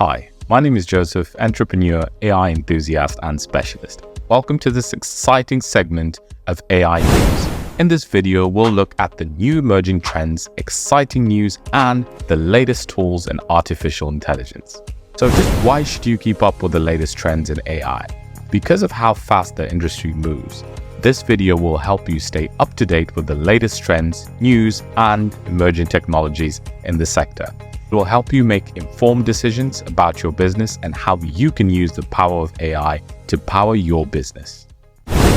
Hi, my name is Joseph, entrepreneur, AI enthusiast, and specialist. Welcome to this exciting segment of AI news. In this video, we'll look at the new emerging trends, exciting news, and the latest tools in artificial intelligence. So just why should you keep up with the latest trends in AI? Because of how fast the industry moves. This video will help you stay up to date with the latest trends, news, and emerging technologies in the sector. It will help you make informed decisions about your business and how you can use the power of AI to power your business.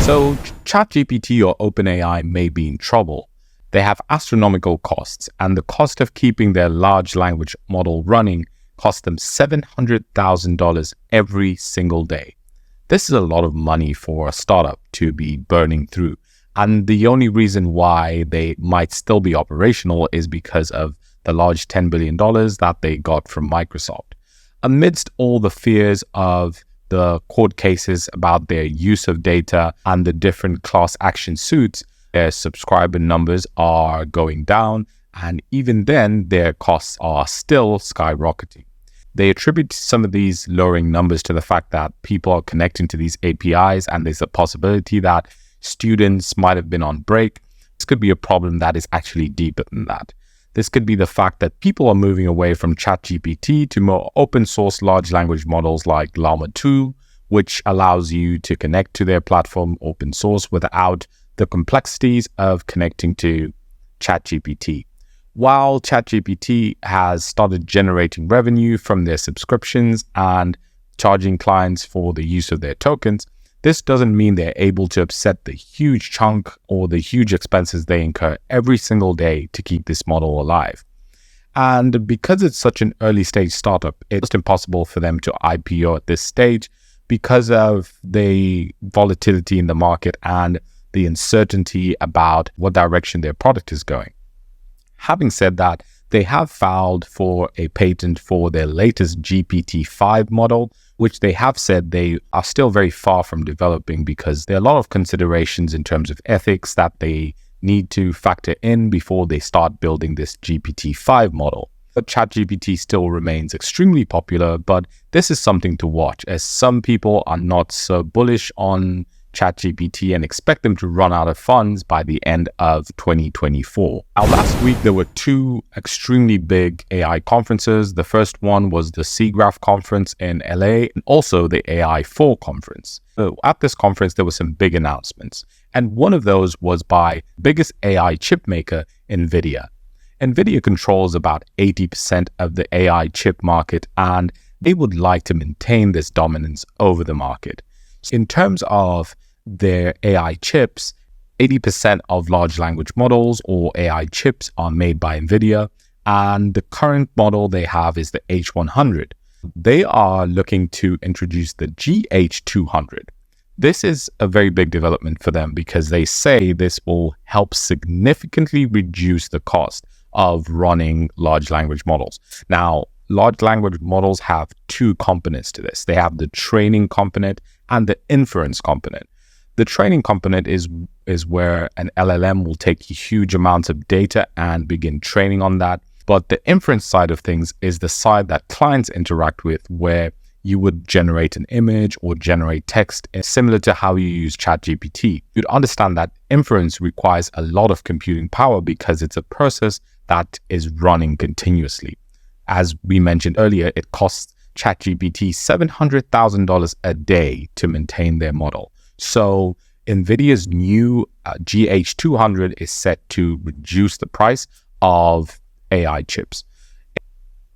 So ChatGPT or OpenAI may be in trouble. They have astronomical costs, and the cost of keeping their large language model running costs them $700,000 every single day. This is a lot of money for a startup to be burning through. And the only reason why they might still be operational is because of the large $10 billion that they got from Microsoft. Amidst all the fears of the court cases about their use of data and the different class action suits, their subscriber numbers are going down, and even then, their costs are still skyrocketing. They attribute some of these lowering numbers to the fact that people are connecting to these APIs, and there's a possibility that students might have been on break. This could be a problem that is actually deeper than that. This could be the fact that people are moving away from ChatGPT to more open source large language models like Llama 2, which allows you to connect to their platform open source without the complexities of connecting to ChatGPT. While ChatGPT has started generating revenue from their subscriptions and charging clients for the use of their tokens, this doesn't mean they're able to offset the huge chunk or the huge expenses they incur every single day to keep this model alive. And because it's such an early stage startup, it's impossible for them to IPO at this stage because of the volatility in the market and the uncertainty about what direction their product is going. Having said that, they have filed for a patent for their latest GPT-5 model, which they have said they are still very far from developing because there are a lot of considerations in terms of ethics that they need to factor in before they start building this GPT-5 model. But ChatGPT still remains extremely popular, but this is something to watch as some people are not so bullish on ChatGPT and expect them to run out of funds by the end of 2024. Now, last week, there were two extremely big AI conferences. The first one was the SIGGRAPH conference in LA and also the AI4 conference. So at this conference, there were some big announcements. And one of those was by biggest AI chip maker, Nvidia. Nvidia controls about 80% of the AI chip market, and they would like to maintain this dominance over the market. In terms of their AI chips, 80% of large language models or AI chips are made by Nvidia, and the current model they have is the H100. They are looking to introduce the GH200. This is a very big development for them because they say this will help significantly reduce the cost of running large language models. Now, large language models have two components to this. They have the training component and the inference component. The training component is where an LLM will take huge amounts of data and begin training on that. But the inference side of things is the side that clients interact with, where you would generate an image or generate text similar to how you use ChatGPT. You'd understand that inference requires a lot of computing power because it's a process that is running continuously. As we mentioned earlier, it costs ChatGPT $700,000 a day to maintain their model. So NVIDIA's new GH200 is set to reduce the price of AI chips.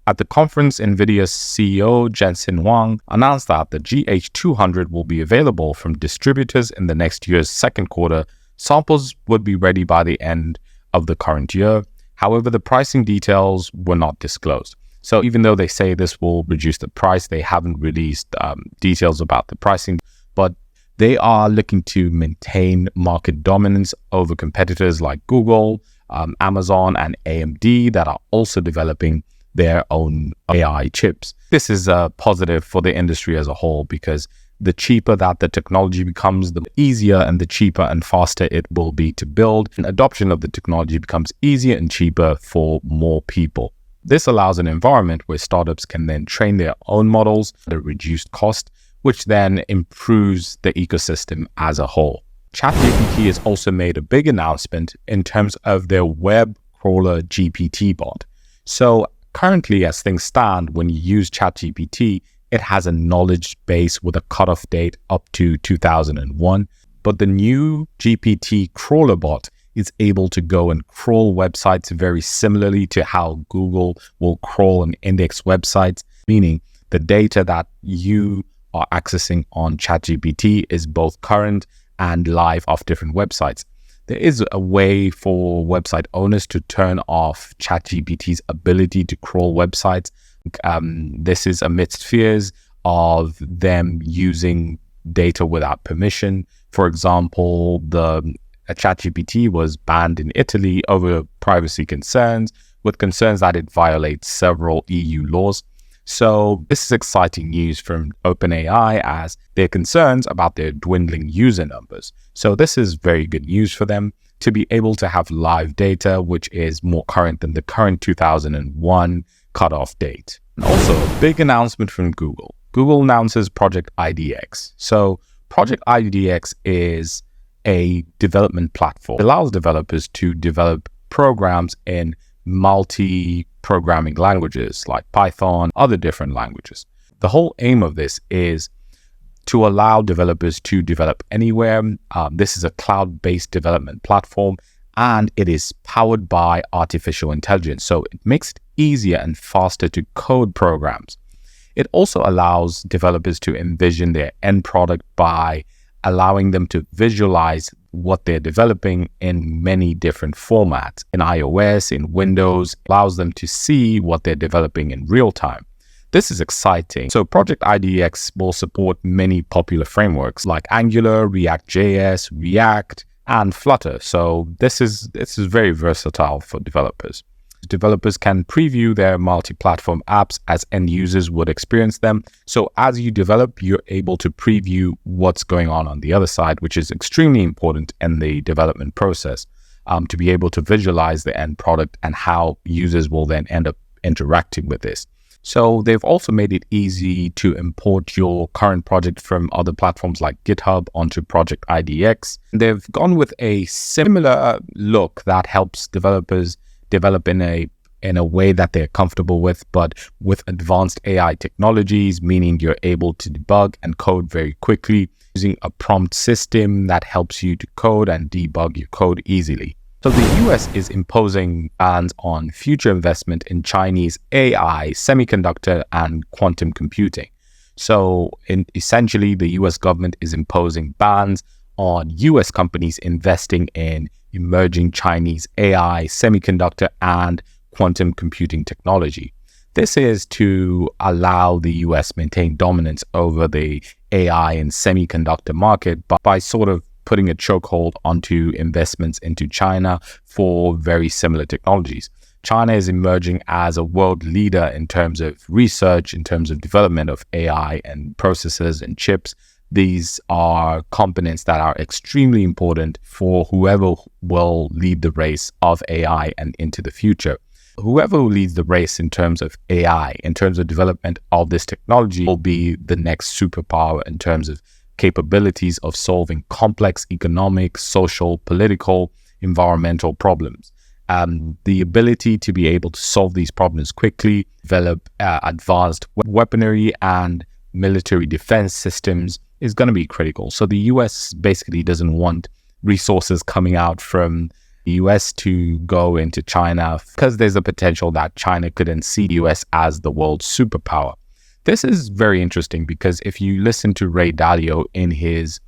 At the conference, NVIDIA's CEO Jensen Huang announced that the GH200 will be available from distributors in the next year's second quarter. Samples would be ready by the end of the current year. However, the pricing details were not disclosed. So even though they say this will reduce the price, they haven't released details about the pricing, but they are looking to maintain market dominance over competitors like Google, Amazon, and AMD that are also developing their own AI chips. This is a positive for the industry as a whole because the cheaper that the technology becomes, the easier and the cheaper and faster it will be to build. And adoption of the technology becomes easier and cheaper for more people. This allows an environment where startups can then train their own models at a reduced cost, which then improves the ecosystem as a whole. ChatGPT has also made a big announcement in terms of their web crawler GPT bot. So currently, as things stand, when you use ChatGPT, it has a knowledge base with a cutoff date up to 2001. But the new GPT crawler bot is able to go and crawl websites very similarly to how Google will crawl and index websites, meaning the data that you are accessing on ChatGPT is both current and live off different websites. There is a way for website owners to turn off ChatGPT's ability to crawl websites. This is amidst fears of them using data without permission. For example, ChatGPT was banned in Italy over privacy concerns, with concerns that it violates several EU laws. So this is exciting news from OpenAI, as their concerns about their dwindling user numbers. So this is very good news for them to be able to have live data, which is more current than the current 2001 cutoff date. And also a big announcement from Google. Google announces Project IDX. So Project IDX is a development platform. It allows developers to develop programs in multi-programming languages like Python, other different languages. The whole aim of this is to allow developers to develop anywhere. This is a cloud-based development platform, and it is powered by artificial intelligence. So it makes it easier and faster to code programs. It also allows developers to envision their end product by allowing them to visualize what they're developing in many different formats. In iOS, in Windows, allows them to see what they're developing in real time. This is exciting. So Project IDX will support many popular frameworks like Angular, React.js, React, and Flutter. So this is very versatile for developers. Developers can preview their multi-platform apps as end users would experience them. So as you develop, you're able to preview what's going on the other side, which is extremely important in the development process, to be able to visualize the end product and how users will then end up interacting with this. So they've also made it easy to import your current project from other platforms like GitHub onto Project IDX. They've gone with a similar look that helps developers develop in a way that they're comfortable with, but with advanced AI technologies, meaning you're able to debug and code very quickly using a prompt system that helps you to code and debug your code easily. So the US is imposing bans on future investment in Chinese AI, semiconductor, and quantum computing. So essentially, the US government is imposing bans on US companies investing in emerging Chinese AI, semiconductor, and quantum computing technology. This is to allow the US maintain dominance over the AI and semiconductor market by sort of putting a chokehold onto investments into China for very similar technologies. China is emerging as a world leader in terms of research, in terms of development of AI and processors and chips. These are components that are extremely important for whoever will lead the race of AI and into the future. Whoever leads the race in terms of AI, in terms of development of this technology, will be the next superpower in terms of capabilities of solving complex economic, social, political, environmental problems. The ability to be able to solve these problems quickly, develop advanced weaponry and military defense systems is going to be critical. So the US basically doesn't want resources coming out from the US to go into China, because there's a potential that China could then see the US as the world's superpower. This is very interesting because if you listen to Ray Dalio in his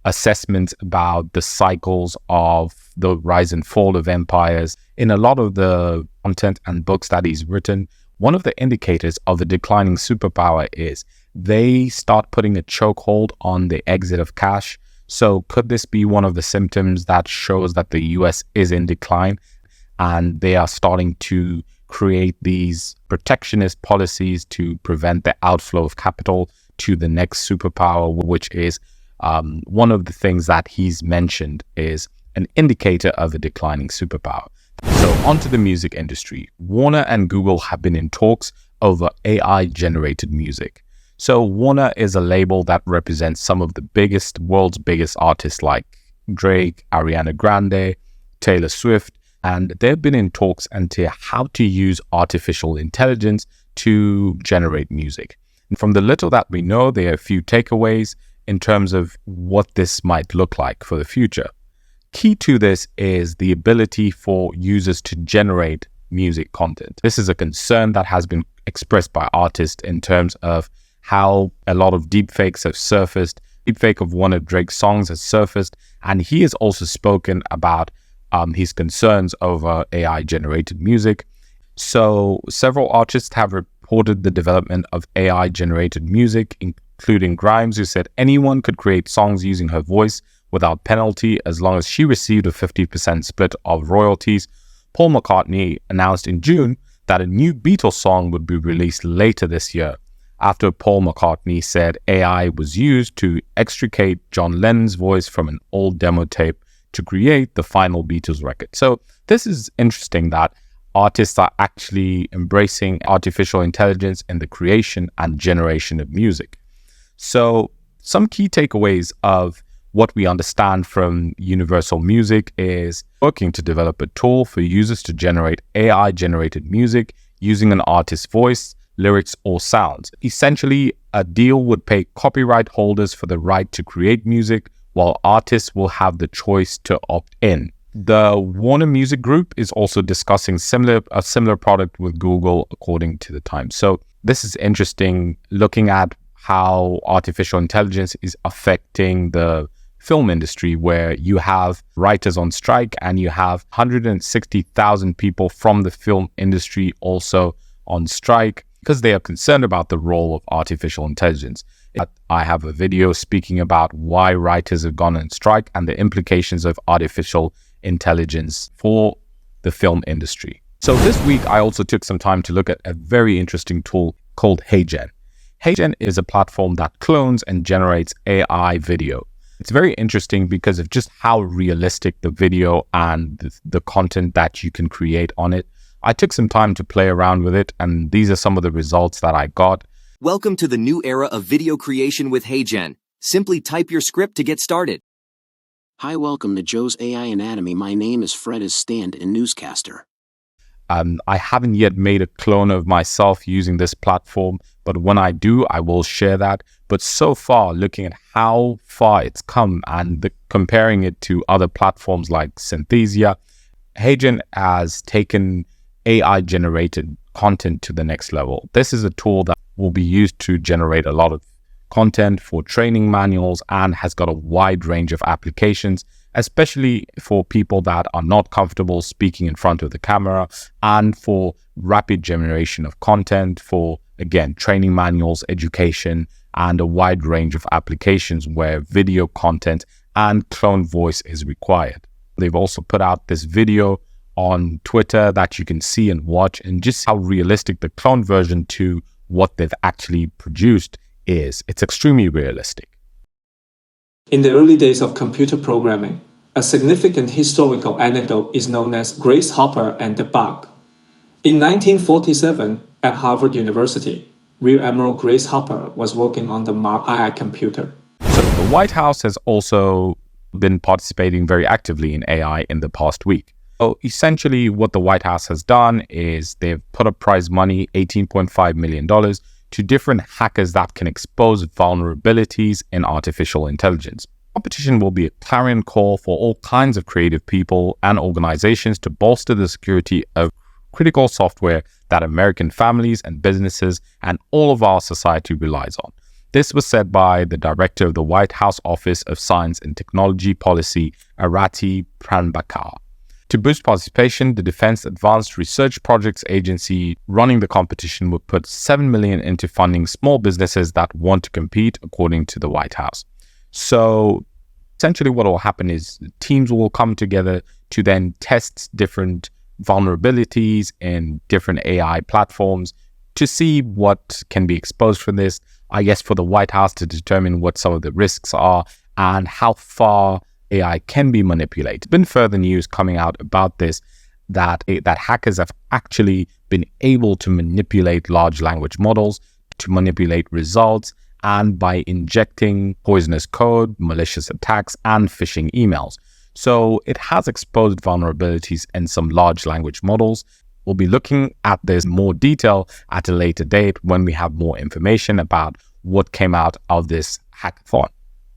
assessment about the cycles of the rise and fall of empires, in a lot of the content and books that he's written, one of the indicators of a declining superpower is they start putting a chokehold on the exit of cash. So could this be one of the symptoms that shows that the US is in decline and they are starting to create these protectionist policies to prevent the outflow of capital to the next superpower, which is one of the things that he's mentioned is an indicator of a declining superpower. So onto the music industry. Warner and Google have been in talks over AI-generated music. So Warner is a label that represents some of the world's biggest artists like Drake, Ariana Grande, Taylor Swift, and they've been in talks into how to use artificial intelligence to generate music. And from the little that we know, there are a few takeaways in terms of what this might look like for the future. Key to this is the ability for users to generate music content. This is a concern that has been expressed by artists in terms of how a lot of deepfakes have surfaced. Deepfake of one of Drake's songs has surfaced, and he has also spoken about his concerns over AI-generated music. So several artists have reported the development of AI-generated music, including Grimes, who said anyone could create songs using her voice without penalty as long as she received a 50% split of royalties. Paul McCartney announced in June that a new Beatles song would be released later this year, after Paul McCartney said AI was used to extricate John Lennon's voice from an old demo tape to create the final Beatles record. So this is interesting that artists are actually embracing artificial intelligence in the creation and generation of music. So some key takeaways of what we understand from Universal Music is working to develop a tool for users to generate AI-generated music using an artist's voice, lyrics, or sounds. Essentially, a deal would pay copyright holders for the right to create music, while artists will have the choice to opt in. The Warner Music Group is also discussing a similar product with Google, according to the Times. So this is interesting, looking at how artificial intelligence is affecting the film industry, where you have writers on strike and you have 160,000 people from the film industry also on strike because they are concerned about the role of artificial intelligence. I have a video speaking about why writers have gone on strike and the implications of artificial intelligence for the film industry. So this week, I also took some time to look at a very interesting tool called HeyGen. HeyGen is a platform that clones and generates AI video. It's very interesting because of just how realistic the video and the content that you can create on it. I took some time to play around with it, and these are some of the results that I got. Welcome to the new era of video creation with HeyGen. Simply type your script to get started. Hi, welcome to Joe's AI Anatomy. My name is Fred as stand-in newscaster. I haven't yet made a clone of myself using this platform, but when I do, I will share that. But so far, looking at how far it's come and comparing it to other platforms like Synthesia, HeyGen has taken AI-generated content to the next level. This is a tool that will be used to generate a lot of content for training manuals and has got a wide range of applications, especially for people that are not comfortable speaking in front of the camera, and for rapid generation of content for, again, training manuals, education, and a wide range of applications where video content and clone voice is required. They've also put out this video on Twitter that you can see and watch, and just how realistic the clone version to what they've actually produced is. It's extremely realistic. In the early days of computer programming, a significant historical anecdote is known as Grace Hopper and the bug. In 1947, at Harvard University, Rear Admiral Grace Hopper was working on the Mark II computer. So the White House has also been participating very actively in AI in the past week. So essentially what the White House has done is they've put up prize money, $18.5 million, to different hackers that can expose vulnerabilities in artificial intelligence. Competition will be a clarion call for all kinds of creative people and organizations to bolster the security of critical software that American families and businesses and all of our society relies on. This was said by the director of the White House Office of Science and Technology Policy, Arati Pranbakar. To boost participation, the Defense Advanced Research Projects Agency running the competition would put $7 million into funding small businesses that want to compete, according to the White House. So essentially what will happen is teams will come together to then test different vulnerabilities in different AI platforms to see what can be exposed from this, I guess for the White House to determine what some of the risks are and how far AI can be manipulated. Been further news coming out about this, that hackers have actually been able to manipulate large language models, to manipulate results, and by injecting poisonous code, malicious attacks, and phishing emails. So it has exposed vulnerabilities in some large language models. We'll be looking at this in more detail at a later date when we have more information about what came out of this hackathon.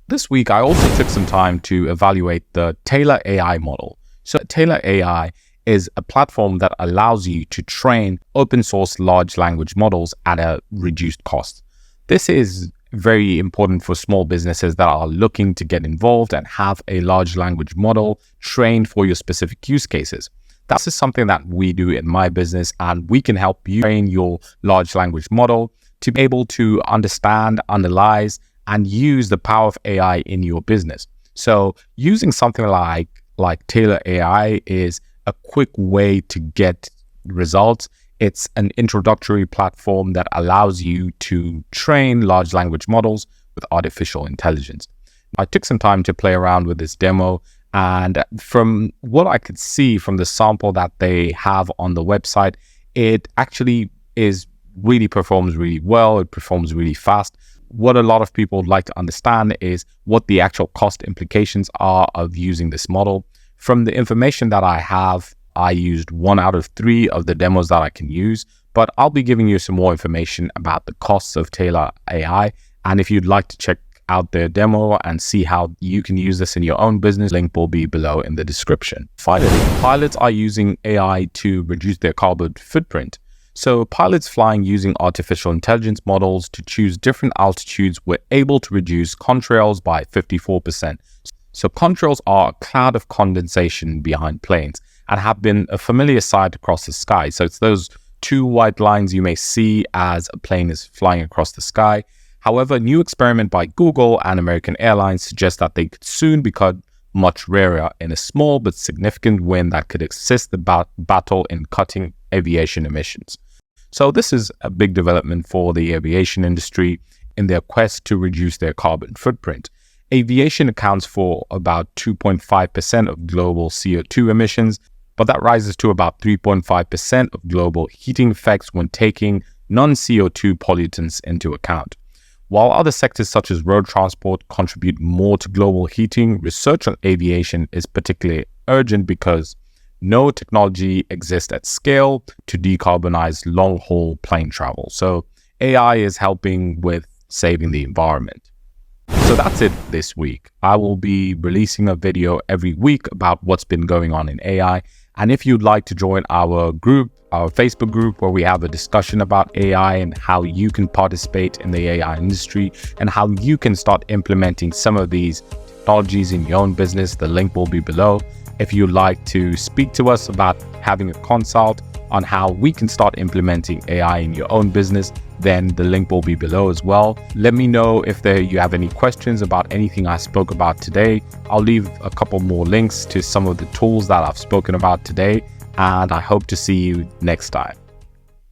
This week, I also took some time to evaluate the Taylor AI model. So Taylor AI is a platform that allows you to train open source large language models at a reduced cost. This is very important for small businesses that are looking to get involved and have a large language model trained for your specific use cases. That is something that we do in my business, and we can help you train your large language model to be able to understand, analyze, and use the power of AI in your business. So using something like Taylor AI is a quick way to get results. It's an introductory platform that allows you to train large language models with artificial intelligence. I took some time to play around with this demo, and from what I could see from the sample that they have on the website, it actually performs really well. It performs really fast. What a lot of people would like to understand is what the actual cost implications are of using this model. From the information that I have, I used 1 out of 3 of the demos that I can use, but I'll be giving you some more information about the costs of Taylor AI. And if you'd like to check out their demo and see how you can use this in your own business, link will be below in the description. Finally, pilots are using AI to reduce their carbon footprint. So pilots flying using artificial intelligence models to choose different altitudes were able to reduuse contrails by 54%. So contrails are a cloud of condensation behind planes and have been a familiar sight across the sky. So it's those 2 white lines you may see as a plane is flying across the sky. However, a new experiment by Google and American Airlines suggests that they could soon become much rarer in a small but significant win that could assist the battle in cutting aviation emissions. So this is a big development for the aviation industry in their quest to reduce their carbon footprint. Aviation accounts for about 2.5% of global CO2 emissions, but that rises to about 3.5% of global heating effects when taking non-CO2 pollutants into account. While other sectors such as road transport contribute more to global heating, research on aviation is particularly urgent because no technology exists at scale to decarbonize long-haul plane travel. So AI is helping with saving the environment. So that's it this week. I will be releasing a video every week about what's been going on in AI. And if you'd like to join our group, our Facebook group, where we have a discussion about AI and how you can participate in the AI industry and how you can start implementing some of these technologies in your own business, the link will be below. If you'd like to speak to us about having a consult on how we can start implementing AI in your own business, then the link will be below as well. Let me know if you have any questions about anything I spoke about today. I'll leave a couple more links to some of the tools that I've spoken about today, and I hope to see you next time.